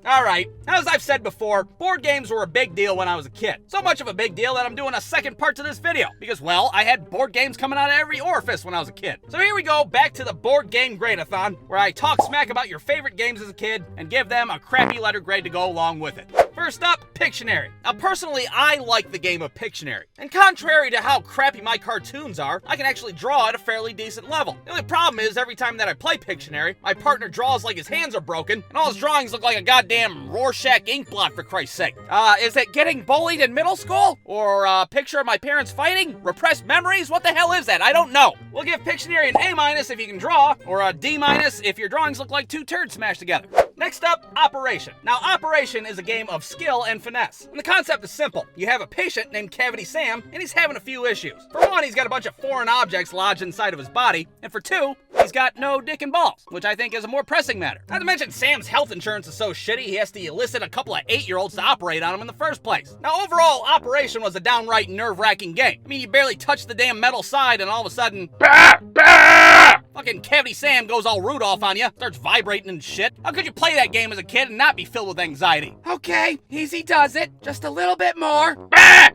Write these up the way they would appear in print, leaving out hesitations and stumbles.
Alright, as I've said before, board games were a big deal when I was a kid. So much of a big deal that I'm doing a second part to this video. Because, well, I had board games coming out of every orifice when I was a kid. So here we go, back to the board game grade-a-thon, where I talk smack about your favorite games as a kid and give them a crappy letter grade to go along with it. First up, Pictionary. Now personally, I like the game of Pictionary. And contrary to how crappy my cartoons are, I can actually draw at a fairly decent level. The only problem is, every time that I play Pictionary, my partner draws like his hands are broken, and all his drawings look like a goddamn Rorschach ink blot, for Christ's sake. Is it getting bullied in middle school? Or a picture of my parents fighting? Repressed memories? What the hell is that? I don't know. We'll give Pictionary an A- if you can draw, or a D- if your drawings look like two turds smashed together. Next up, Operation. Now, Operation is a game of skill and finesse. And the concept is simple. You have a patient named Cavity Sam, and he's having a few issues. For one, he's got a bunch of foreign objects lodged inside of his body, and for two, he's got no dick and balls, which I think is a more pressing matter. Not to mention, Sam's health insurance is so shitty, he has to elicit a couple of 8-year-olds to operate on him in the first place. Now, overall, Operation was a downright nerve-wracking game. I mean, you barely touch the damn metal side, and all of a sudden, bah, bah! Fucking Cavity Sam goes all Rudolph on you, starts vibrating and shit. How could you play that game as a kid and not be filled with anxiety? Okay, easy does it. Just a little bit more. Bah!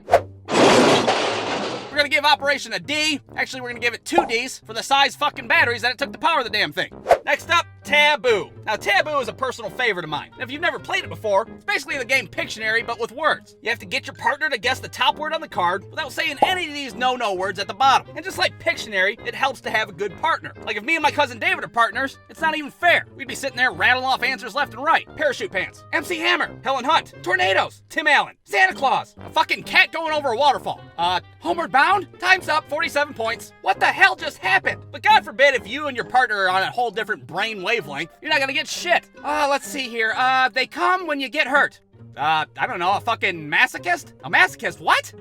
We're gonna give Operation a D. Actually, we're gonna give it 2 Ds for the size fucking batteries that it took to power the damn thing. Next up, Taboo. Now, Taboo is a personal favorite of mine. And if you've never played it before, it's basically the game Pictionary, but with words. You have to get your partner to guess the top word on the card without saying any of these no-no words at the bottom. And just like Pictionary, it helps to have a good partner. Like if me and my cousin David are partners, it's not even fair. We'd be sitting there rattling off answers left and right. Parachute Pants, MC Hammer, Helen Hunt, Tornadoes, Tim Allen, Santa Claus, a fucking cat going over a waterfall. Homeward Bound? Time's up, 47 points. What the hell just happened? But God forbid if you and your partner are on a whole different brain wavelength, you're not gonna get shit. Let's see here. They come when you get hurt. I don't know, a fucking masochist? A masochist, what?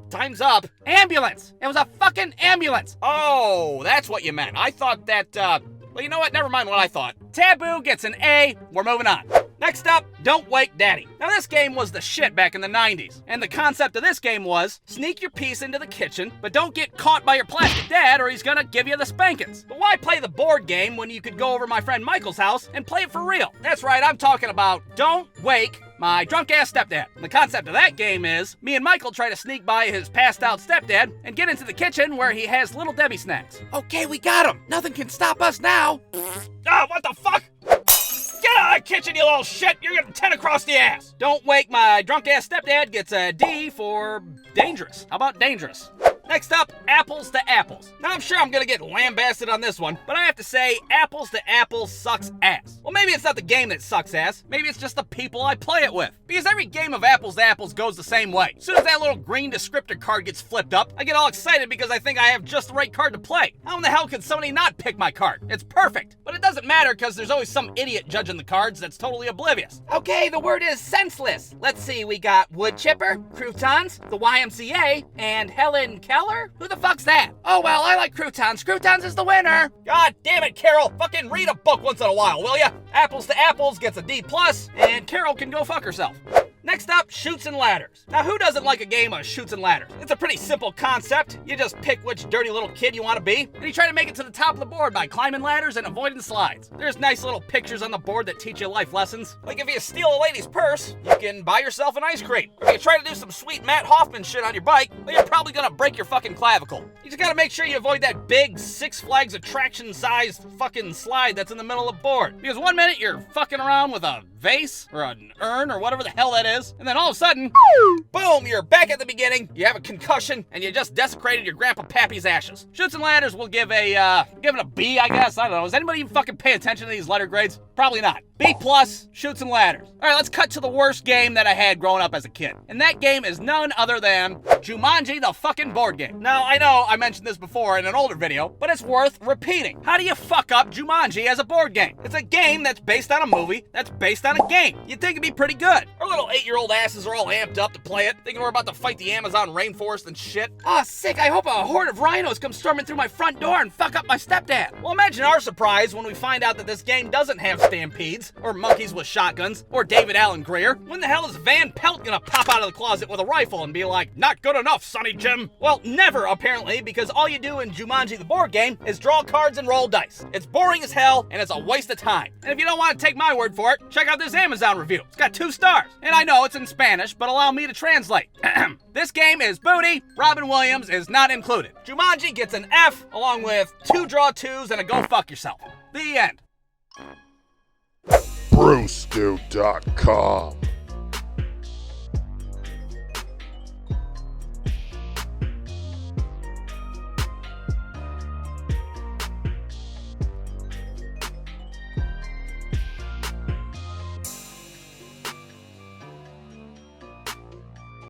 Time's up. Ambulance! It was a fucking ambulance! Oh, that's what you meant. I thought that, well, you know what? Never mind what I thought. Taboo gets an A. We're moving on. Next up, Don't Wake Daddy. Now this game was the shit back in the 90s. And the concept of this game was, sneak your piece into the kitchen, but don't get caught by your plastic dad or he's gonna give you the spankings. But why play the board game when you could go over my friend Michael's house and play it for real? That's right, I'm talking about Don't Wake My Drunk-Ass Stepdad. And the concept of that game is, me and Michael try to sneak by his passed-out stepdad and get into the kitchen where he has Little Debbie snacks. Okay, we got him. Nothing can stop us now. What the fuck? Get out of the kitchen, you little shit! You're getting 10 across the ass! Don't Wake My Drunk-Ass Stepdad gets a D for dangerous. How about dangerous? Next up, Apples to Apples. Now, I'm sure I'm gonna get lambasted on this one, but I have to say, Apples to Apples sucks ass. Well, maybe it's not the game that sucks ass. Maybe it's just the people I play it with. Because every game of Apples to Apples goes the same way. As soon as that little green descriptor card gets flipped up, I get all excited because I think I have just the right card to play. How in the hell could somebody not pick my card? It's perfect. But it doesn't matter because there's always some idiot judging the cards that's totally oblivious. Okay, the word is senseless. Let's see, we got wood chipper, croutons, the YMCA, and Helen Keller? Who the fuck's that? Oh, well, I like croutons. Croutons is the winner. God damn it, Carol. Fucking read a book once in a while, will ya? Apples to Apples gets a D+, and Carol can go fuck herself. Next up, Chutes and Ladders. Now, who doesn't like a game of Chutes and Ladders? It's a pretty simple concept. You just pick which dirty little kid you want to be, and you try to make it to the top of the board by climbing ladders and avoiding slides. There's nice little pictures on the board that teach you life lessons. Like if you steal a lady's purse, you can buy yourself an ice cream. Or if you try to do some sweet Matt Hoffman shit on your bike, well, you're probably gonna break your fucking clavicle. You just gotta make sure you avoid that big Six Flags attraction-sized fucking slide that's in the middle of the board. Because one minute you're fucking around with a vase, or an urn, or whatever the hell that is, and then all of a sudden, boom, you're back at the beginning, you have a concussion, and you just desecrated your Grandpa Pappy's ashes. Chutes and Ladders will give it a B, I guess. I don't know. Does anybody even fucking pay attention to these letter grades? Probably not. B+, Chutes and Ladders. All right, let's cut to the worst game that I had growing up as a kid. And that game is none other than Jumanji, the fucking board game. Now, I know I mentioned this before in an older video, but it's worth repeating. How do you fuck up Jumanji as a board game? It's a game that's based on a movie that's based on a game. You'd think it'd be pretty good. Our little 8-year-old asses are all amped up to play it, thinking we're about to fight the Amazon rainforest and shit. Oh, sick. I hope a horde of rhinos come storming through my front door and fuck up my stepdad. Well, imagine our surprise when we find out that this game doesn't have stampedes. guns, or monkeys with shotguns, or David Allen Greer. When the hell is Van Pelt gonna pop out of the closet with a rifle and be like, not good enough, Sonny Jim? Well, never, apparently, because all you do in Jumanji the board game is draw cards and roll dice. It's boring as hell, and it's a waste of time. And if you don't want to take my word for it, check out this Amazon review. It's got 2 stars. And I know it's in Spanish, but allow me to translate. This game is booty. Robin Williams is not included. Jumanji gets an F, along with 2 draw 2s and a go fuck yourself. The end. Brewstew.com